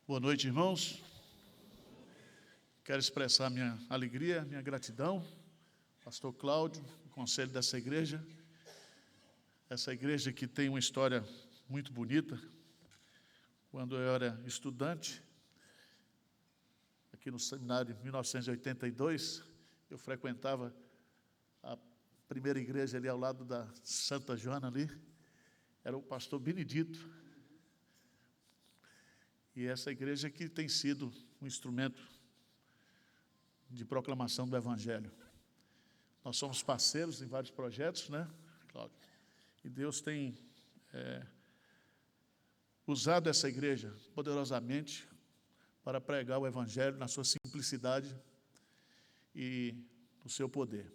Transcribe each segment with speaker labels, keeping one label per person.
Speaker 1: Boa noite, irmãos. Quero expressar minha alegria, minha gratidão, pastor Cláudio, o conselho dessa igreja. Essa igreja que tem uma história muito bonita. Quando eu era estudante, aqui no seminário em 1982, eu frequentava a primeira igreja ali ao lado da Santa Joana ali. Era o pastor Benedito. E essa igreja que tem sido um instrumento de proclamação do Evangelho. Nós somos parceiros em vários projetos, né, Cláudio? E Deus tem usado essa igreja poderosamente para pregar o Evangelho na sua simplicidade e no seu poder.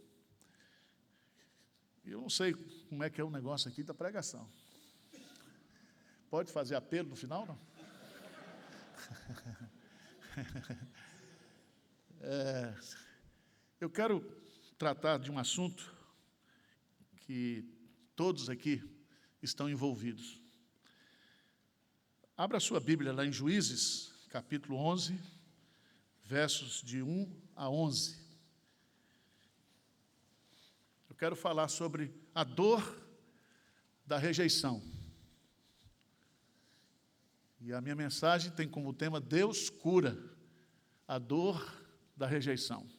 Speaker 1: Eu não sei como é que é o negócio aqui da pregação. Pode fazer apelo no final, não? Eu quero tratar de um assunto que todos aqui estão envolvidos. Abra sua Bíblia lá em Juízes, capítulo 11, versos de 1 a 11. Eu quero falar sobre a dor da rejeição. E a minha mensagem tem como tema: Deus cura a dor da rejeição.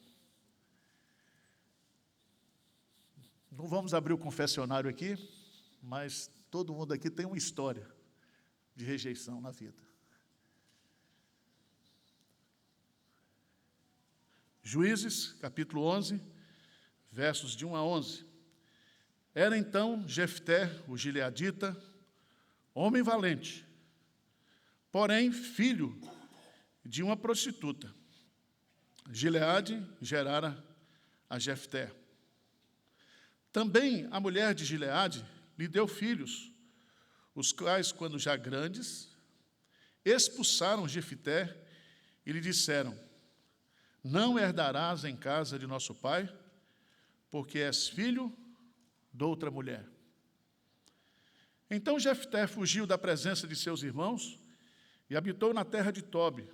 Speaker 1: Não vamos abrir o confessionário aqui, mas todo mundo aqui tem uma história de rejeição na vida. Juízes, capítulo 11, versos de 1 a 11. Era então Jefté, o gileadita, homem valente, porém filho de uma prostituta. Gileade gerara a Jefté. Também a mulher de Gileade lhe deu filhos, os quais, quando já grandes, expulsaram Jefté e lhe disseram: não herdarás em casa de nosso pai, porque és filho de outra mulher. Então Jefté fugiu da presença de seus irmãos e habitou na terra de Tobi.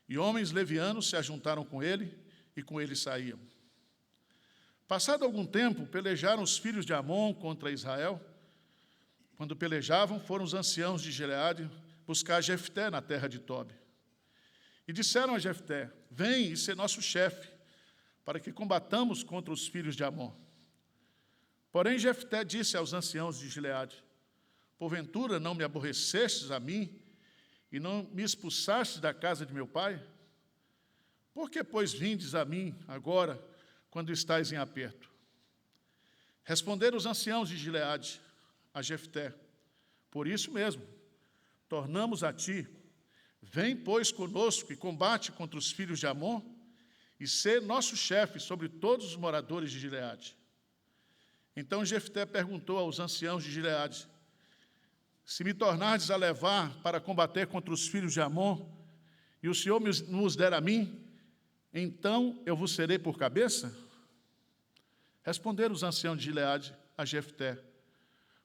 Speaker 1: E homens levianos se ajuntaram com ele, e com ele saíam. Passado algum tempo, pelejaram os filhos de Amon contra Israel. Quando pelejavam, foram os anciãos de Gileade buscar Jefté na terra de Tobi. E disseram a Jefté: vem e sê nosso chefe, para que combatamos contra os filhos de Amon. Porém Jefté disse aos anciãos de Gileade: porventura não me aborrecestes a mim, e não me expulsastes da casa de meu pai? Por que, pois, vindes a mim agora, quando estais em aperto? Responderam os anciãos de Gileade a Jefté: por isso mesmo, tornamos a ti. Vem, pois, conosco e combate contra os filhos de Amon, e sê nosso chefe sobre todos os moradores de Gileade. Então Jefté perguntou aos anciãos de Gileade: se me tornardes a levar para combater contra os filhos de Amon, e o Senhor nos der a mim, então eu vos serei por cabeça? Responderam os anciãos de Gileade a Jefté: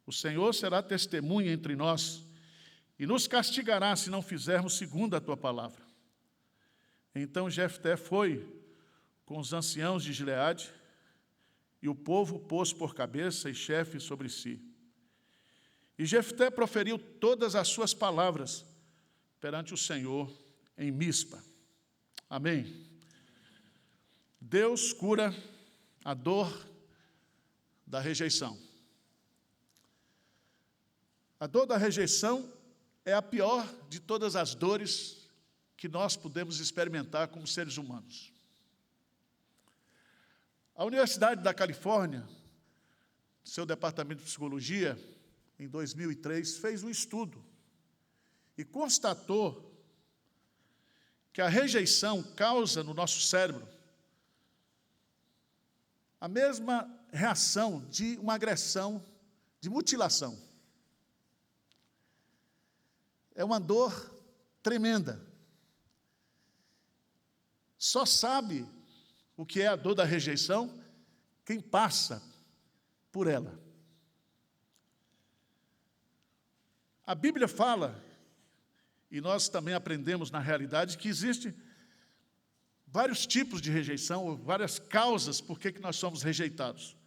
Speaker 1: o Senhor será testemunha entre nós, e nos castigará se não fizermos segundo a tua palavra. Então Jefté foi com os anciãos de Gileade, e o povo pôs por cabeça e chefe sobre si. E Jefté proferiu todas as suas palavras perante o Senhor em Mispa. Amém. Deus cura a dor da rejeição. A dor da rejeição é a pior de todas as dores que nós podemos experimentar como seres humanos. A Universidade da Califórnia, seu departamento de psicologia, em 2003, fez um estudo e constatou que a rejeição causa no nosso cérebro a mesma reação de uma agressão, de mutilação. É uma dor tremenda. Só sabe o que é a dor da rejeição quem passa por ela. A Bíblia fala e nós também aprendemos na realidade que existem vários tipos de rejeição, várias causas por que nós somos rejeitados.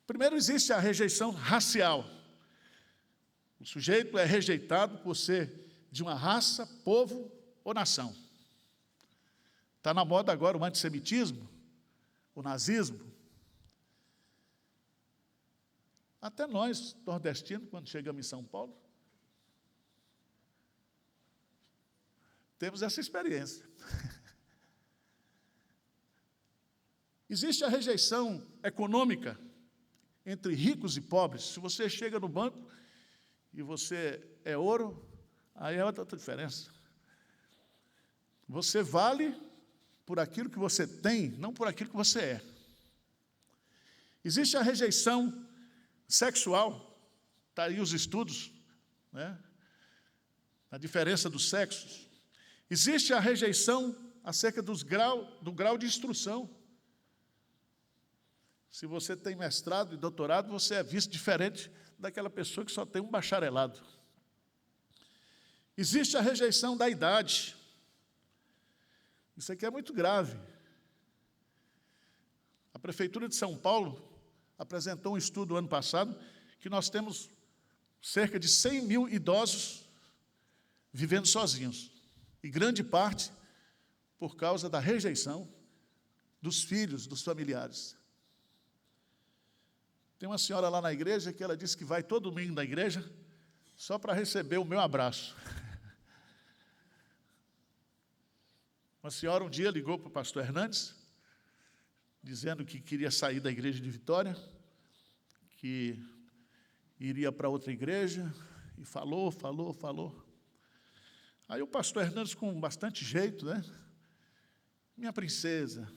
Speaker 1: Primeiro, existe a rejeição racial. O sujeito é rejeitado por ser de uma raça, povo ou nação. Está na moda agora o antissemitismo, o nazismo. Até nós, nordestinos, quando chegamos em São Paulo, temos essa experiência. Existe a rejeição econômica entre ricos e pobres. Se você chega no banco e você é ouro, aí é outra diferença. Você vale por aquilo que você tem, não por aquilo que você é. Existe a rejeição sexual, está aí os estudos, né? A diferença dos sexos. Existe a rejeição acerca do grau de instrução. Se você tem mestrado e doutorado, você é visto diferente daquela pessoa que só tem um bacharelado. Existe a rejeição da idade. Isso aqui é muito grave. A Prefeitura de São Paulo apresentou um estudo ano passado que nós temos cerca de 100 mil idosos vivendo sozinhos. E grande parte por causa da rejeição dos filhos, dos familiares. Tem uma senhora lá na igreja que ela disse que vai todo domingo na igreja só para receber o meu abraço. Uma senhora um dia ligou para o pastor Hernandes, dizendo que queria sair da igreja de Vitória, que iria para outra igreja, e falou. Aí o pastor Hernandes, com bastante jeito, né? Minha princesa,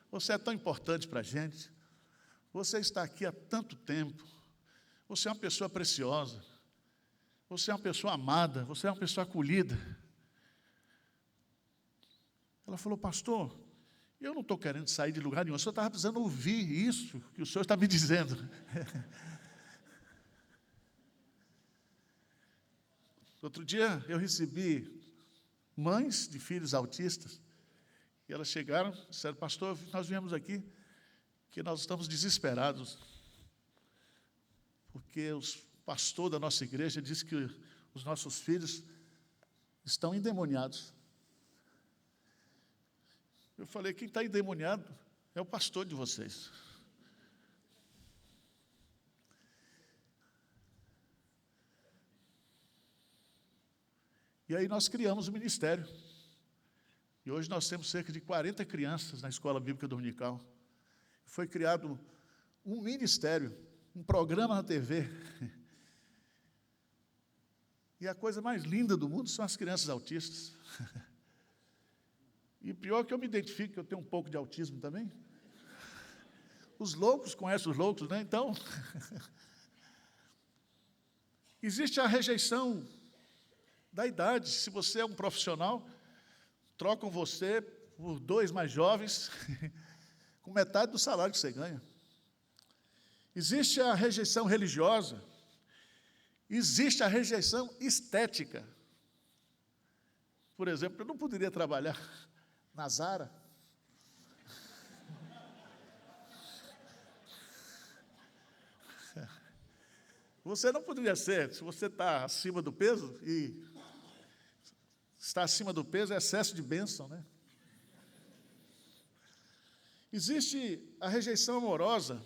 Speaker 1: você é tão importante para a gente, você está aqui há tanto tempo, você é uma pessoa preciosa, você é uma pessoa amada, você é uma pessoa acolhida. Ela falou, pastor, eu não estou querendo sair de lugar nenhum, o senhor estava precisando ouvir isso que o senhor está me dizendo. Outro dia eu recebi mães de filhos autistas, e elas chegaram e disseram, pastor, nós viemos aqui que nós estamos desesperados, porque o pastor da nossa igreja disse que os nossos filhos estão endemoniados. Eu falei, quem está endemoniado é o pastor de vocês. E aí nós criamos o ministério. E hoje nós temos cerca de 40 crianças na Escola Bíblica Dominical. Foi criado um ministério, um programa na TV. E a coisa mais linda do mundo são as crianças autistas. E pior que eu me identifico, que eu tenho um pouco de autismo também. Os loucos conhecem os loucos, né? Então, existe a rejeição da idade. Se você é um profissional, trocam você por dois mais jovens, com metade do salário que você ganha. Existe a rejeição religiosa, existe a rejeição estética. Por exemplo, eu não poderia trabalhar na Zara. Você não poderia ser, se você está acima do peso, e estar acima do peso é excesso de bênção, né? Existe a rejeição amorosa.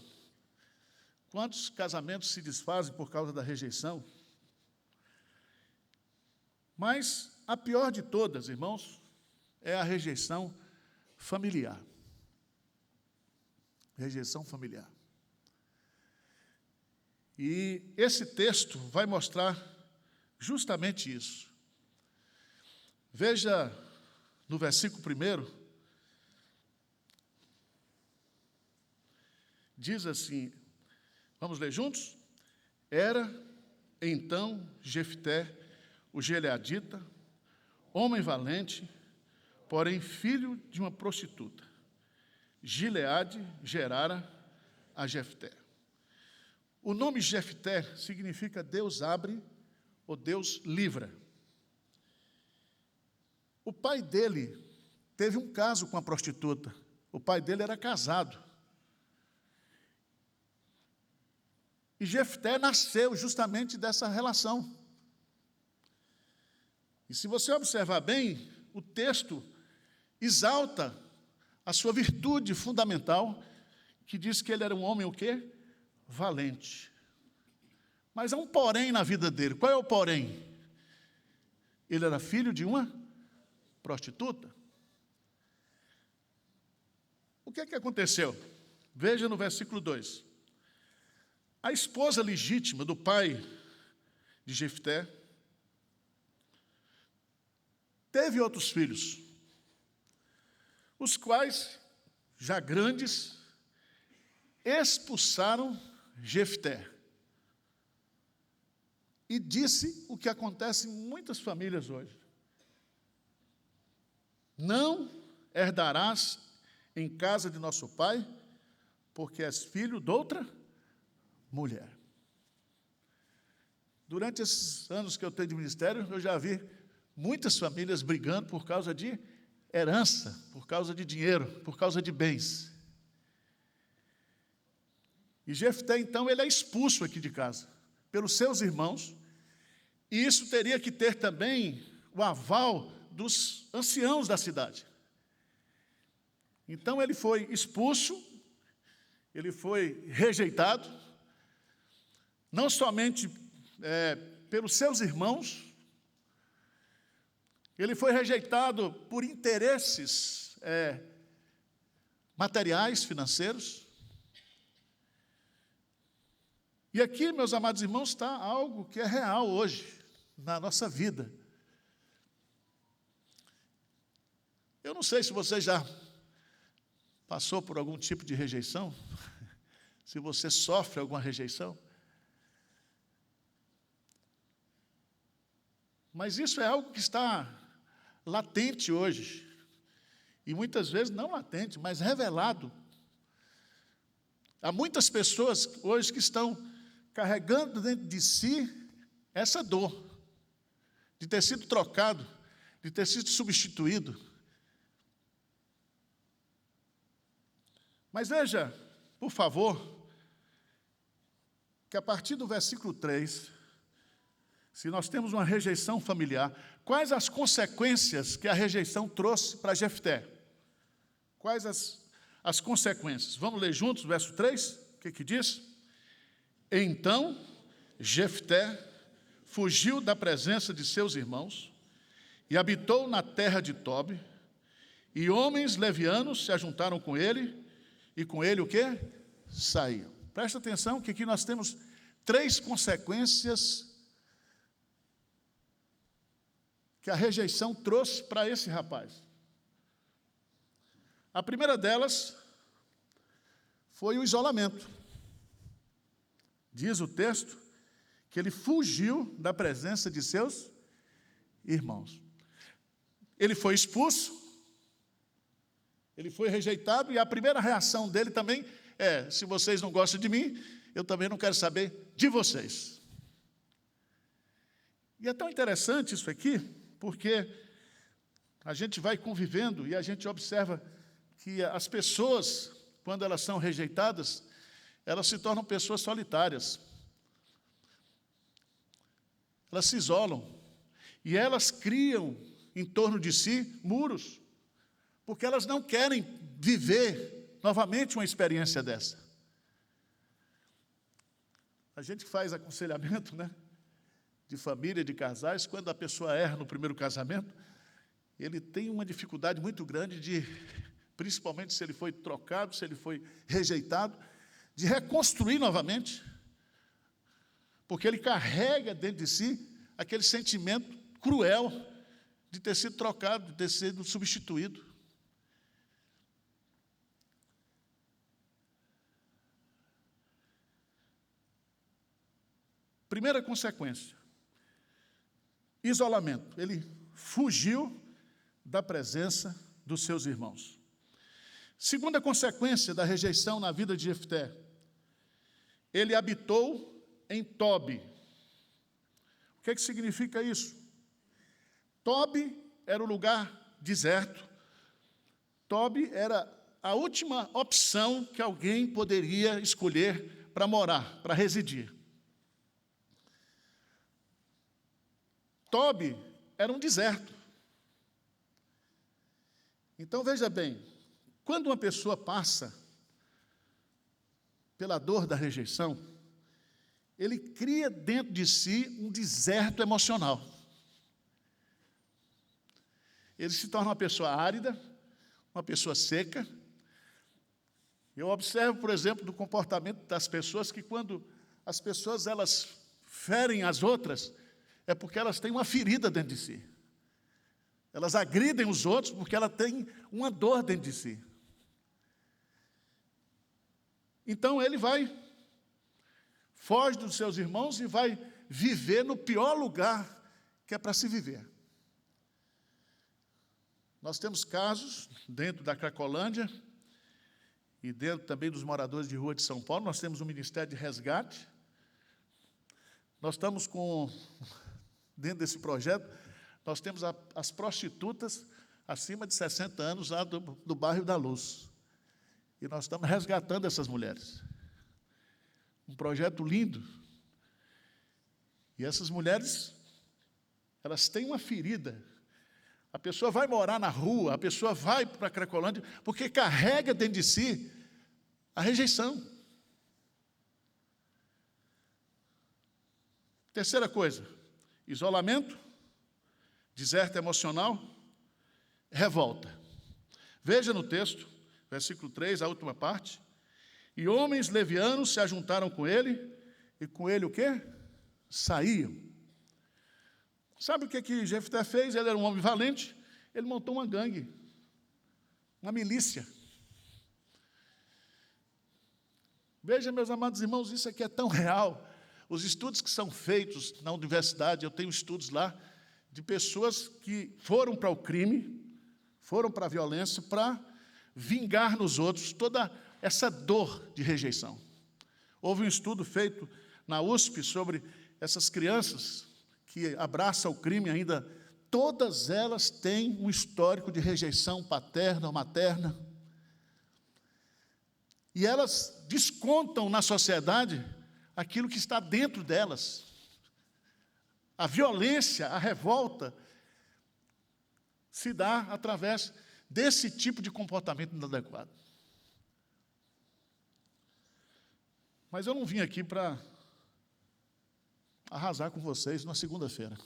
Speaker 1: Quantos casamentos se desfazem por causa da rejeição? Mas a pior de todas, irmãos, é a rejeição familiar. Rejeição familiar. E esse texto vai mostrar justamente isso. Veja no versículo 1, diz assim, vamos ler juntos? Era, então, Jefté, o gileadita, homem valente, porém filho de uma prostituta. Gileade gerara a Jefté. O nome Jefté significa Deus abre ou Deus livra. O pai dele teve um caso com a prostituta. O pai dele era casado. E Jefté nasceu justamente dessa relação. E se você observar bem, o texto exalta a sua virtude fundamental, que diz que ele era um homem o quê? Valente. Mas há um porém na vida dele. Qual é o porém? Ele era filho de uma prostituta. O que é que aconteceu? Veja no versículo 2. A esposa legítima do pai de Jefté teve outros filhos, os quais, já grandes, expulsaram Jefté. E disse o que acontece em muitas famílias hoje: não herdarás em casa de nosso pai, porque és filho de outra mulher. Durante esses anos que eu tenho de ministério, eu já vi muitas famílias brigando por causa de herança, por causa de dinheiro, por causa de bens. E Jefté, então, ele é expulso aqui de casa pelos seus irmãos, e isso teria que ter também o aval dos anciãos da cidade. Então, ele foi expulso, ele foi rejeitado, não somente pelos seus irmãos, ele foi rejeitado por interesses materiais, financeiros. E aqui, meus amados irmãos, está algo que é real hoje, na nossa vida. Eu não sei se você já passou por algum tipo de rejeição, se você sofre alguma rejeição. Mas isso é algo que está latente hoje. E muitas vezes não latente, mas revelado. Há muitas pessoas hoje que estão carregando dentro de si essa dor, de ter sido trocado, de ter sido substituído. Mas veja, por favor, que a partir do versículo 3, se nós temos uma rejeição familiar, quais as consequências que a rejeição trouxe para Jefté? Quais as consequências? Vamos ler juntos o verso 3? O que diz? Então, Jefté fugiu da presença de seus irmãos e habitou na terra de Tobi, e homens levianos se ajuntaram com ele, e com ele o quê? Saíam. Presta atenção que aqui nós temos 3 consequências que a rejeição trouxe para esse rapaz. A primeira delas foi o isolamento. Diz o texto que ele fugiu da presença de seus irmãos. Ele foi expulso, ele foi rejeitado, e a primeira reação dele também é: se vocês não gostam de mim, eu também não quero saber de vocês. E é tão interessante isso aqui, porque a gente vai convivendo e a gente observa que as pessoas, quando elas são rejeitadas, elas se tornam pessoas solitárias. Elas se isolam. E elas criam em torno de si muros, porque elas não querem viver novamente uma experiência dessa. A gente faz aconselhamento, de família, de casais. Quando a pessoa erra no primeiro casamento, ele tem uma dificuldade muito grande de, principalmente se ele foi trocado, se ele foi rejeitado, de reconstruir novamente, porque ele carrega dentro de si aquele sentimento cruel de ter sido trocado, de ter sido substituído. Primeira consequência: isolamento. Ele fugiu da presença dos seus irmãos. Segunda consequência da rejeição na vida de Jefté: ele habitou em Tobi. O que significa isso? Tobi era um lugar deserto. Tobi era a última opção que alguém poderia escolher para morar, para residir. Tobi era um deserto. Então, veja bem, quando uma pessoa passa pela dor da rejeição, ele cria dentro de si um deserto emocional. Ele se torna uma pessoa árida, uma pessoa seca. Eu observo, por exemplo, do comportamento das pessoas, que quando as pessoas elas ferem as outras, é porque elas têm uma ferida dentro de si. Elas agridem os outros porque ela tem uma dor dentro de si. Então ele foge dos seus irmãos e vai viver no pior lugar que é para se viver. Nós temos casos dentro da Cracolândia e dentro também dos moradores de rua de São Paulo. Nós temos um ministério de resgate. Nós estamos dentro desse projeto, nós temos as prostitutas acima de 60 anos lá do bairro da Luz. E nós estamos resgatando essas mulheres. Um projeto lindo. E essas mulheres, elas têm uma ferida. A pessoa vai morar na rua, a pessoa vai para a Cracolândia, porque carrega dentro de si a rejeição. Terceira coisa, isolamento, deserto emocional, revolta. Veja no texto, versículo 3, a última parte. E homens levianos se ajuntaram com ele, e com ele o quê? Saíam. Sabe o que Jefté fez? Ele era um homem valente, ele montou uma gangue, uma milícia. Veja, meus amados irmãos, isso aqui é tão real. Os estudos que são feitos na universidade, eu tenho estudos lá, de pessoas que foram para o crime, foram para a violência, para vingar nos outros toda essa dor de rejeição. Houve um estudo feito na USP sobre essas crianças que abraçam o crime ainda, todas elas têm um histórico de rejeição paterna ou materna. E elas descontam na sociedade aquilo que está dentro delas. A violência, a revolta, se dá através desse tipo de comportamento inadequado. Mas eu não vim aqui para arrasar com vocês na segunda-feira.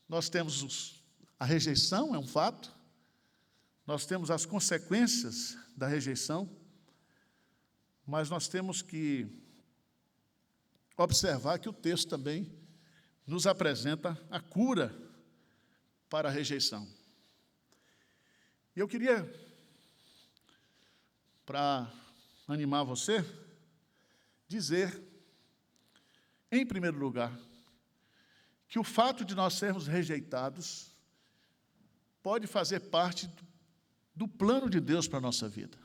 Speaker 1: Nós temos a rejeição, é um fato. Nós temos as consequências da rejeição. Mas nós temos que observar que o texto também nos apresenta a cura para a rejeição. E eu queria, para animar você, dizer, em primeiro lugar, que o fato de nós sermos rejeitados pode fazer parte do plano de Deus para a nossa vida.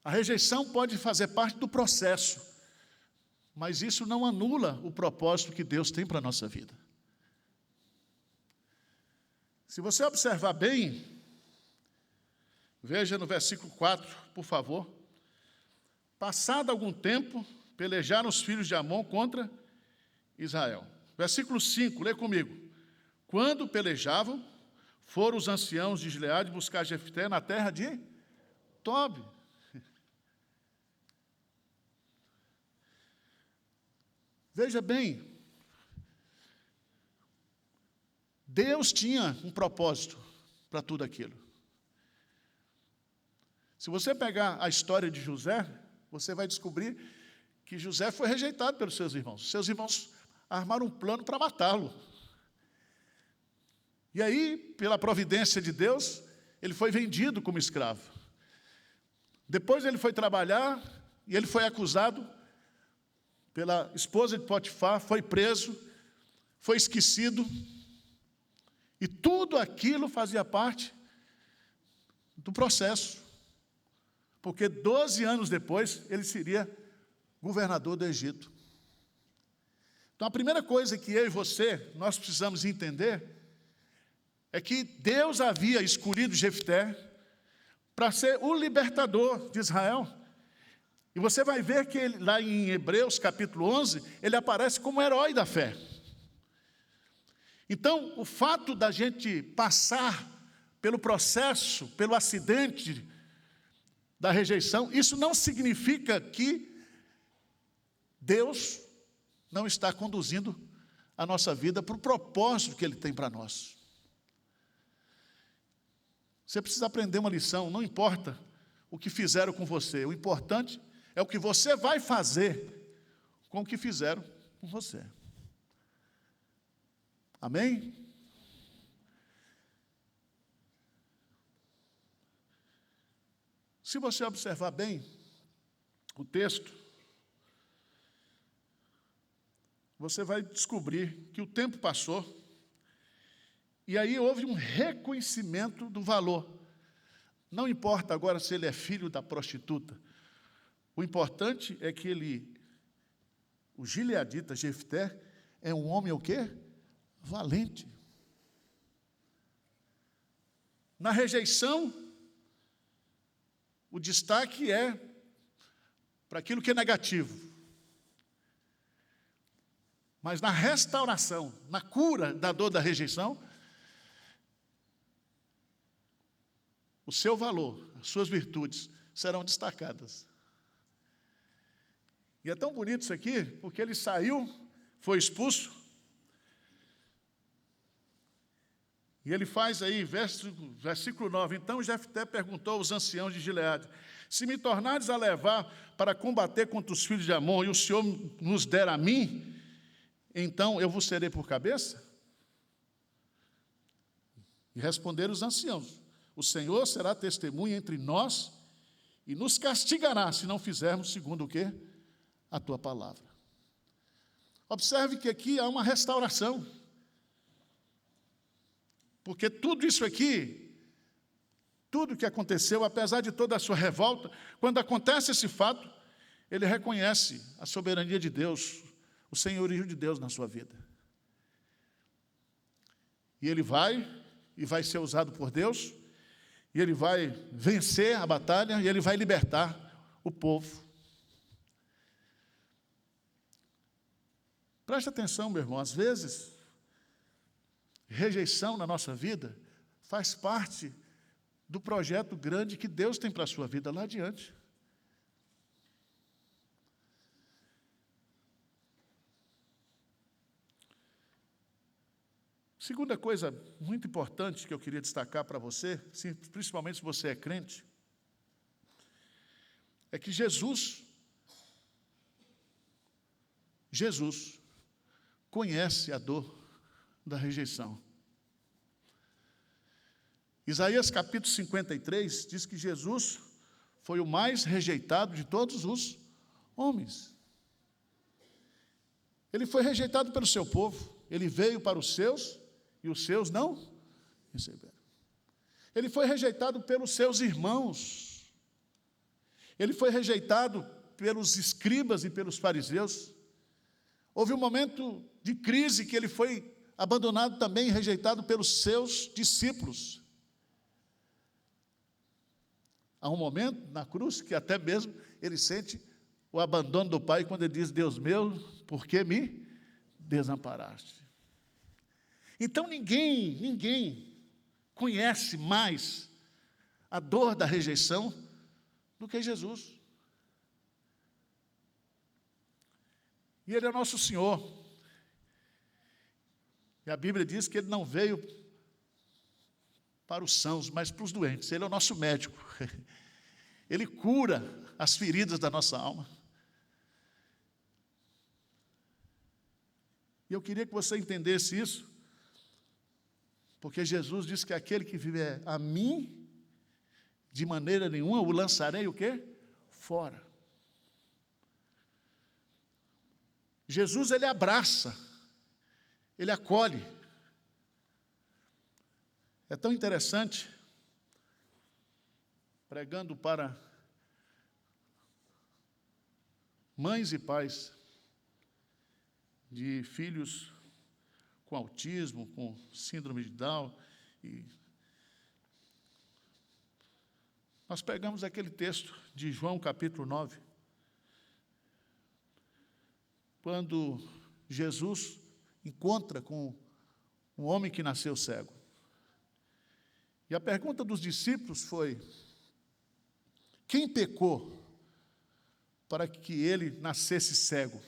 Speaker 1: A rejeição pode fazer parte do processo, mas isso não anula o propósito que Deus tem para a nossa vida. Se você observar bem, veja no versículo 4, por favor. Passado algum tempo, pelejaram os filhos de Amon contra Israel. Versículo 5, lê comigo. Quando pelejavam, foram os anciãos de Gileade buscar Jefté na terra de Tobi. Veja bem, Deus tinha um propósito para tudo aquilo. Se você pegar a história de José, você vai descobrir que José foi rejeitado pelos seus irmãos. Seus irmãos armaram um plano para matá-lo. E aí, pela providência de Deus, ele foi vendido como escravo. Depois ele foi trabalhar e ele foi acusado pela esposa de Potifar, foi preso, foi esquecido. E tudo aquilo fazia parte do processo. Porque 12 anos depois, ele seria governador do Egito. Então, a primeira coisa que eu e você, nós precisamos entender, é que Deus havia escolhido Jefté para ser o libertador de Israel. E você vai ver que ele, lá em Hebreus capítulo 11, ele aparece como herói da fé. Então, o fato da gente passar pelo processo, pelo acidente da rejeição, isso não significa que Deus não está conduzindo a nossa vida para o propósito que Ele tem para nós. Você precisa aprender uma lição, não importa o que fizeram com você, o importante é o que você vai fazer com o que fizeram com você. Amém? Se você observar bem o texto, você vai descobrir que o tempo passou e aí houve um reconhecimento do valor. Não importa agora se ele é filho da prostituta. O importante é que o gileadita Jefté, é um homem o quê? Valente. Na rejeição, o destaque é para aquilo que é negativo. Mas na restauração, na cura da dor da rejeição, o seu valor, as suas virtudes serão destacadas. E é tão bonito isso aqui, porque ele saiu, foi expulso, e ele faz aí, versículo 9, então Jefté perguntou aos anciãos de Gileade, se me tornares a levar para combater contra os filhos de Amon, e o Senhor nos der a mim, então eu vos serei por cabeça? E responderam os anciãos, o Senhor será testemunha entre nós, e nos castigará, se não fizermos segundo o quê? A tua palavra. Observe que aqui há uma restauração. Porque tudo isso aqui, tudo que aconteceu, apesar de toda a sua revolta, quando acontece esse fato, ele reconhece a soberania de Deus, o senhorio de Deus na sua vida. E ele vai ser usado por Deus, e ele vai vencer a batalha, e ele vai libertar o povo. Preste atenção, meu irmão, às vezes, rejeição na nossa vida faz parte do projeto grande que Deus tem para a sua vida lá adiante. Segunda coisa muito importante que eu queria destacar para você, principalmente se você é crente, é que Jesus conhece a dor da rejeição. Isaías capítulo 53 diz que Jesus foi o mais rejeitado de todos os homens. Ele foi rejeitado pelo seu povo, ele veio para os seus e os seus não receberam. Ele foi rejeitado pelos seus irmãos, ele foi rejeitado pelos escribas e pelos fariseus. Houve um momento de crise que ele foi abandonado também, rejeitado pelos seus discípulos. Há um momento na cruz que até mesmo ele sente o abandono do Pai quando ele diz, Deus meu, por que me desamparaste? Então ninguém conhece mais a dor da rejeição do que Jesus. E Ele é nosso Senhor. E a Bíblia diz que Ele não veio para os sãos, mas para os doentes. Ele é o nosso médico. Ele cura as feridas da nossa alma. E eu queria que você entendesse isso, porque Jesus disse que aquele que viver a mim, de maneira nenhuma o lançarei o quê? Fora. Jesus, ele abraça, ele acolhe. É tão interessante, pregando para mães e pais de filhos com autismo, com síndrome de Down. E nós pegamos aquele texto de João, capítulo 9, quando Jesus encontra com um homem que nasceu cego. E a pergunta dos discípulos foi: quem pecou para que ele nascesse cego?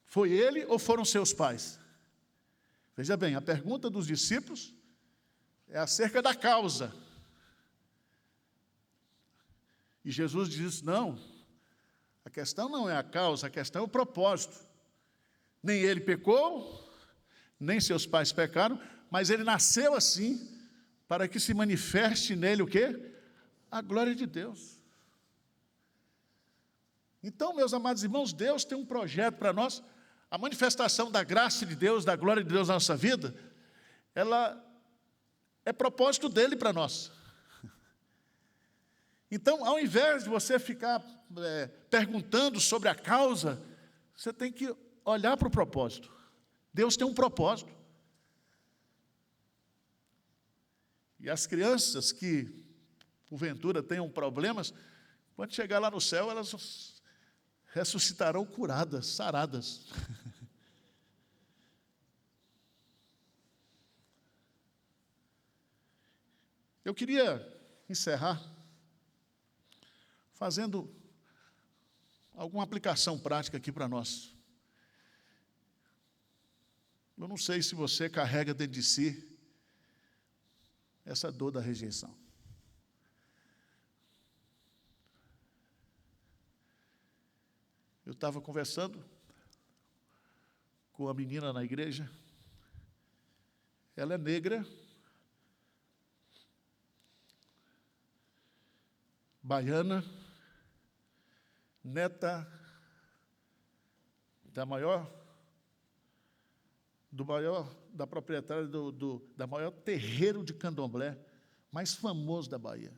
Speaker 1: Foi ele ou foram seus pais? Veja bem, a pergunta dos discípulos é acerca da causa. E Jesus diz: não, a questão não é a causa, a questão é o propósito. Nem ele pecou, nem seus pais pecaram, mas ele nasceu assim, para que se manifeste nele o quê? A glória de Deus. Então, meus amados irmãos, Deus tem um projeto para nós. A manifestação da graça de Deus, da glória de Deus na nossa vida, ela é propósito dele para nós. Então, ao invés de você ficar perguntando sobre a causa, você tem que olhar para o propósito. Deus tem um propósito. E as crianças que, porventura, tenham problemas, quando chegar lá no céu, elas ressuscitarão curadas, saradas. Eu queria encerrar fazendo alguma aplicação prática aqui para nós. Eu não sei se você carrega dentro de si essa dor da rejeição. Eu estava conversando com uma menina na igreja. Ela é negra, baiana, neta da proprietária da maior terreiro de candomblé mais famoso da Bahia.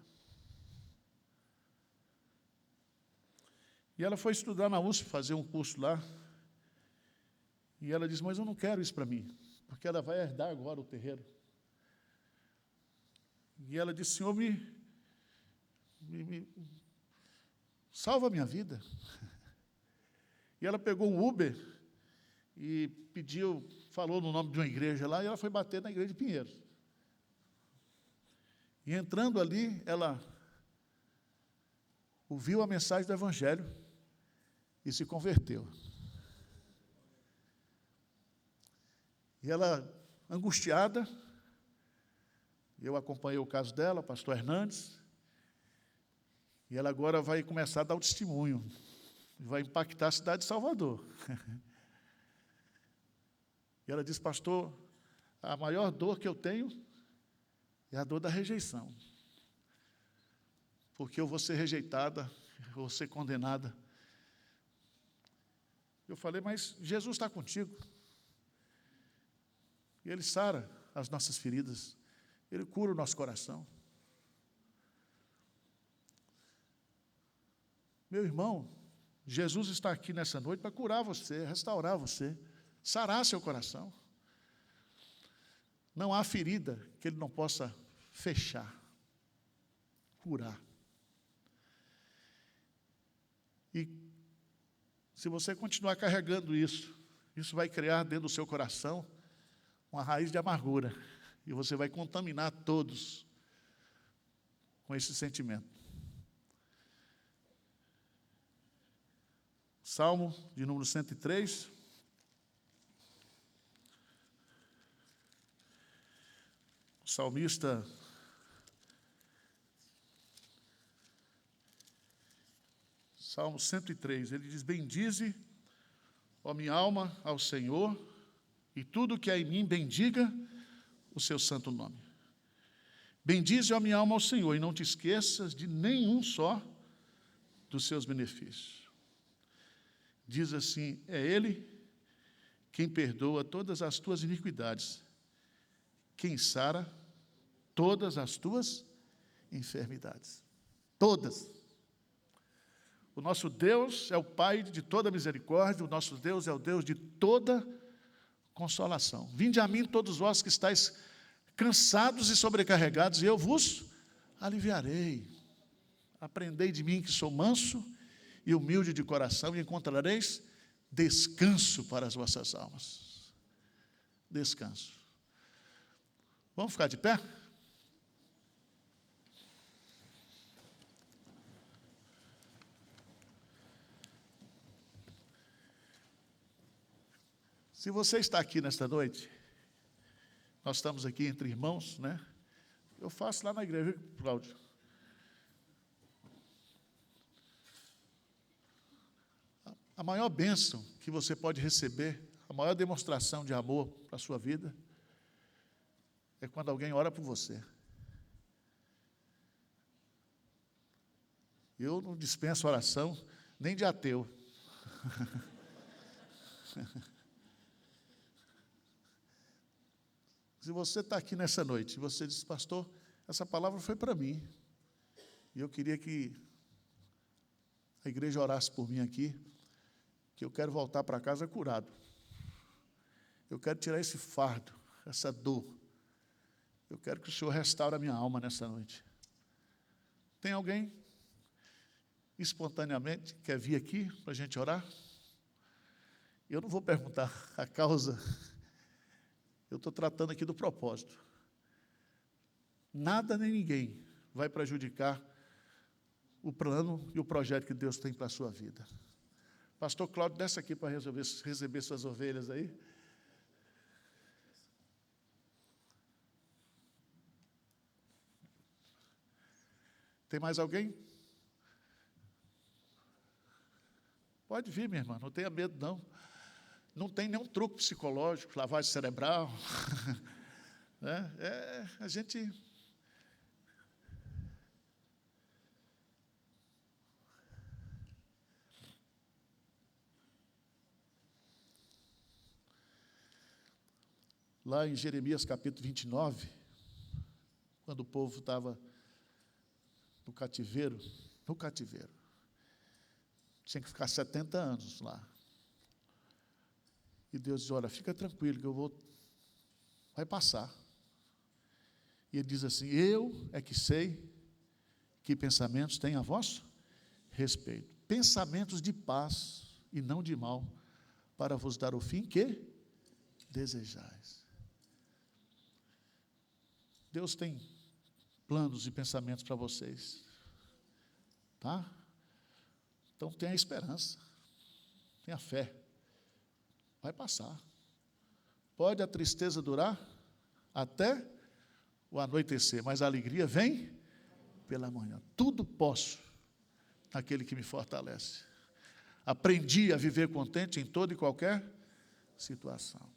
Speaker 1: E ela foi estudar na USP, fazer um curso lá. E ela disse: mas eu não quero isso para mim, porque ela vai herdar agora o terreiro. E ela disse: Senhor, salva a minha vida. E ela pegou um Uber e falou no nome de uma igreja lá, e ela foi bater na igreja de Pinheiros. E entrando ali, ela ouviu a mensagem do Evangelho e se converteu. E ela, angustiada, eu acompanhei o caso dela, pastor Hernandes, e ela agora vai começar a dar o testemunho, vai impactar a cidade de Salvador. E ela disse: pastor, a maior dor que eu tenho é a dor da rejeição. Porque eu vou ser rejeitada, eu vou ser condenada. Eu falei: mas Jesus está contigo. E Ele sara as nossas feridas, Ele cura o nosso coração. Meu irmão, Jesus está aqui nessa noite para curar você, restaurar você, sarar seu coração. Não há ferida que Ele não possa fechar, curar. E se você continuar carregando isso, isso vai criar dentro do seu coração uma raiz de amargura, e você vai contaminar todos com esse sentimento. Salmo de número 103. O salmista Salmo 103, ele diz: bendize, ó minha alma, ao Senhor, e tudo que há em mim bendiga o seu santo nome. Bendize, ó minha alma, ao Senhor, e não te esqueças de nenhum só dos seus benefícios. Diz assim: é Ele quem perdoa todas as tuas iniquidades, quem sara todas as tuas enfermidades. Todas. O nosso Deus é o Pai de toda misericórdia, o nosso Deus é o Deus de toda consolação. Vinde a mim todos vós que estáis cansados e sobrecarregados, e eu vos aliviarei. Aprendei de mim que sou manso e humilde de coração, e encontrareis descanso para as vossas almas. Descanso. Vamos ficar de pé? Se você está aqui nesta noite, nós estamos aqui entre irmãos, né? Eu faço lá na igreja, viu, Cláudio? A maior bênção que você pode receber, a maior demonstração de amor para a sua vida, é quando alguém ora por você. Eu não dispenso oração, nem de ateu. Se você está aqui nessa noite, e você diz, pastor, essa palavra foi para mim, e eu queria que a igreja orasse por mim aqui, que eu quero voltar para casa curado. Eu quero tirar esse fardo, essa dor. Eu quero que o Senhor restaure a minha alma nessa noite. Tem alguém, espontaneamente, quer vir aqui para a gente orar? Eu não vou perguntar a causa. Eu estou tratando aqui do propósito. Nada nem ninguém vai prejudicar o plano e o projeto que Deus tem para a sua vida. Pastor Cláudio, desce aqui para receber suas ovelhas aí. Tem mais alguém? Pode vir, minha irmã, não tenha medo, não. Não tem nenhum truque psicológico, lavagem cerebral. Né? A gente... Lá em Jeremias capítulo 29, quando o povo estava no cativeiro, tinha que ficar 70 anos lá. E Deus diz, olha, fica tranquilo, que vai passar. E ele diz assim, eu é que sei que pensamentos têm a vosso respeito. Pensamentos de paz e não de mal, para vos dar o fim que desejais. Deus tem planos e pensamentos para vocês. Tá? Então tenha esperança, tenha fé. Vai passar. Pode a tristeza durar até o anoitecer, mas a alegria vem pela manhã. Tudo posso naquele que me fortalece. Aprendi a viver contente em toda e qualquer situação.